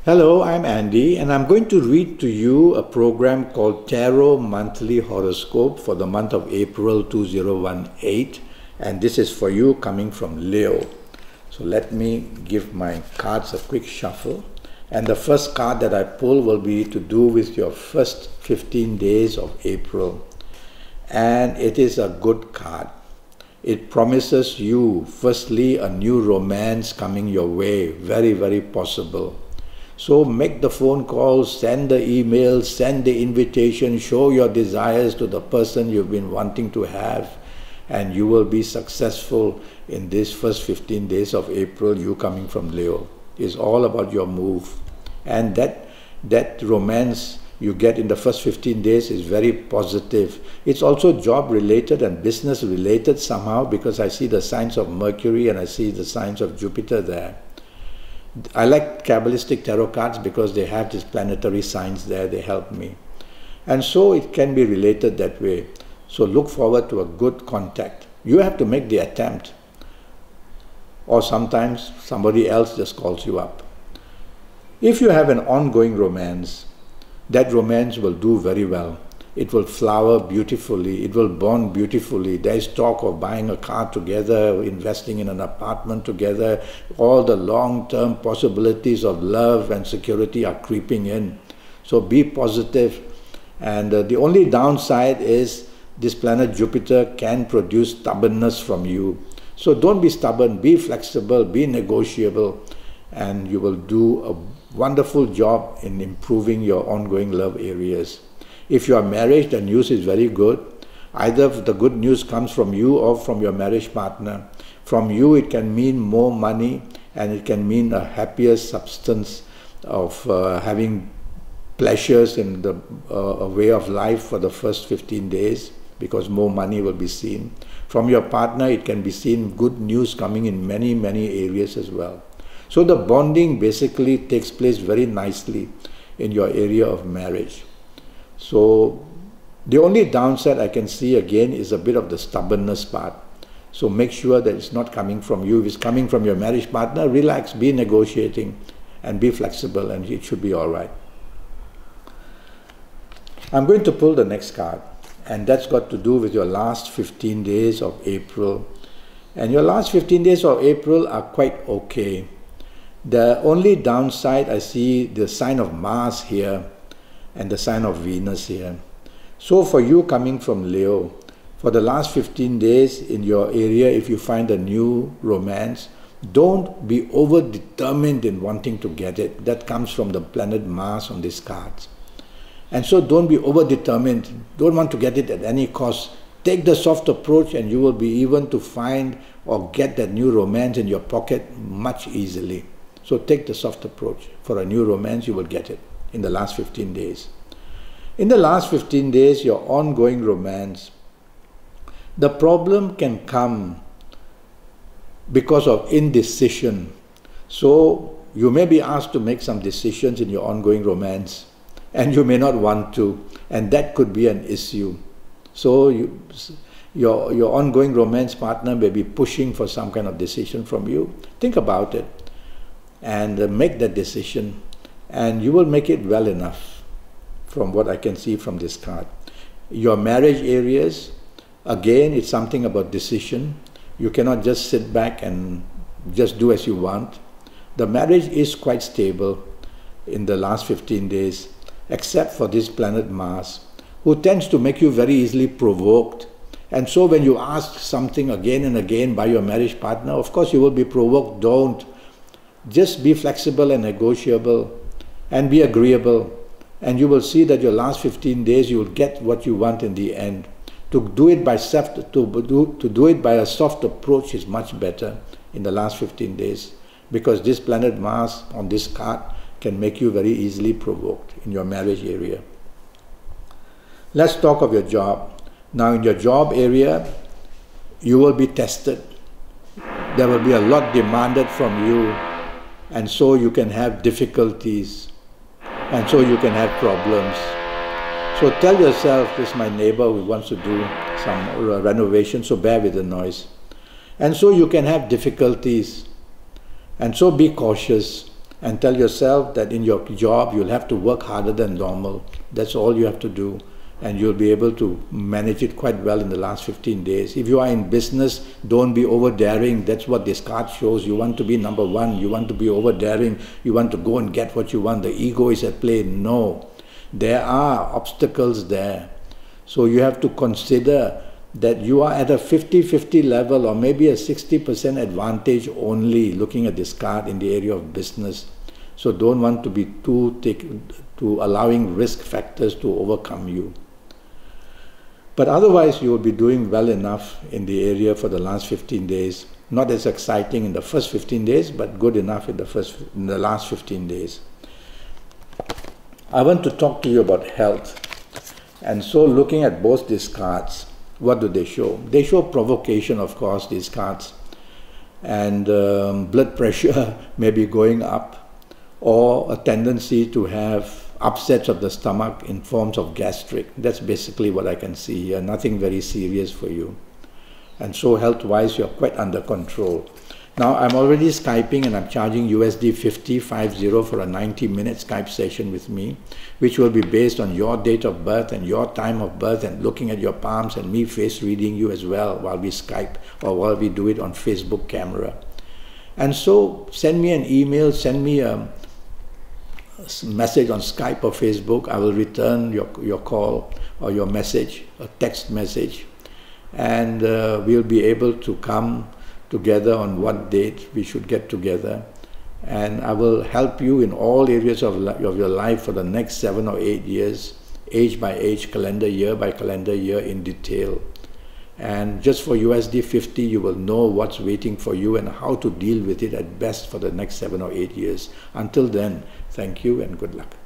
Hello, I'm Andy, and I'm going to read to you a program called Tarot Monthly Horoscope for the month of April 2018, and this is for you coming from Leo. So let me give my cards a quick shuffle, and the first card that I pull will be to do with your first 15 days of April, and it is a good card. It promises you, firstly, a new romance coming your way, very, very possible. So make the phone calls, send the emails, send the invitation, show your desires to the person you've been wanting to have, and you will be successful in this first 15 days of April, you coming from Leo. It's all about your move. And that romance you get in the first 15 days is very positive. It's also job related and business related somehow, because I see the signs of Mercury and I see the signs of Jupiter there. I like Kabbalistic tarot cards because they have these planetary signs there, they help me. And so it can be related that way. So look forward to a good contact. You have to make the attempt. Or sometimes somebody else just calls you up. If you have an ongoing romance, that romance will do very well. It will flower beautifully, it will bond beautifully. There is talk of buying a car together, investing in an apartment together. All the long-term possibilities of love and security are creeping in. So be positive. And the only downside is this planet Jupiter can produce stubbornness from you. So don't be stubborn, be flexible, be negotiable, and you will do a wonderful job in improving your ongoing love areas. If you are married, the news is very good. Either the good news comes from you or from your marriage partner. From you, it can mean more money, and it can mean a happier substance of having pleasures in the way of life for the first 15 days, because more money will be seen. From your partner, it can be seen good news coming in many, many areas as well. So the bonding basically takes place very nicely in your area of marriage. So the only downside I can see again is a bit of the stubbornness part. So make sure that it's not coming from you. If it's coming from your marriage partner, relax, be negotiating and be flexible, and it should be all right. I'm going to pull the next card, and that's got to do with your last 15 days of April. And your last 15 days of April are quite okay. The only downside, I see the sign of Mars here and the sign of Venus here. So for you coming from Leo, for the last 15 days in your area, if you find a new romance, don't be over-determined in wanting to get it. That comes from the planet Mars on these cards. And so don't be over-determined. Don't want to get it at any cost. Take the soft approach, and you will be able to find or get that new romance in your pocket much easily. So take the soft approach. For a new romance, you will get it in the last 15 days. In the last 15 days, your ongoing romance, the problem can come because of indecision. So you may be asked to make some decisions in your ongoing romance, and you may not want to, and that could be an issue. So your ongoing romance partner may be pushing for some kind of decision from you. Think about it and make that decision, and you will make it well enough from what I can see from this card. Your marriage areas, again, it's something about decision. You cannot just sit back and just do as you want. The marriage is quite stable in the last 15 days, except for this planet Mars, who tends to make you very easily provoked. And so when you ask something again and again by your marriage partner, of course you will be provoked. Don't. Just be flexible and negotiable and be agreeable, and you will see that your last 15 days you will get what you want in the end. To do it by a soft approach is much better in the last 15 days, because this planet Mars on this card can make you very easily provoked in your marriage area. Let's talk of your job. Now in your job area, you will be tested. There will be a lot demanded from you, and so you can have difficulties, and so you can have problems. So tell yourself, this is my neighbor who wants to do some renovation, so bear with the noise. And so you can have difficulties, and so be cautious. and tell yourself that in your job you'll have to work harder than normal. That's all you have to do, and you'll be able to manage it quite well in the last 15 days. If you are in business, don't be over daring. That's what this card shows. You want to be number one, you want to be over daring, you want to go and get what you want. The ego is at play. No, there are obstacles there. So you have to consider that you are at a 50-50 level, or maybe a 60% advantage only looking at this card in the area of business. So don't want to be too allowing risk factors to overcome you. But otherwise you will be doing well enough in the area for the last 15 days. Not as exciting in the first 15 days, but good enough in the last 15 days. I want to talk to you about health. And so looking at both these cards, what do they show? They show provocation, of course, these cards. And blood pressure may be going up, or a tendency to have upsets of the stomach in forms of gastric. That's basically what I can see here. Nothing very serious for you. And so health-wise, you're quite under control. Now, I'm already Skyping, and I'm charging USD 50 for a 90-minute Skype session with me, which will be based on your date of birth and your time of birth, and looking at your palms and me face reading you as well while we Skype, or while we do it on Facebook camera. And so send me an email, send me a message on Skype or Facebook. I will return your call or your message, a text message, and we'll be able to come together on what date we should get together, and I will help you in all areas of your life for the next 7 or 8 years, age by age, calendar year by calendar year, in detail. And just for USD 50, you will know what's waiting for you and how to deal with it at best for the next 7 or 8 years. Until then, thank you and good luck.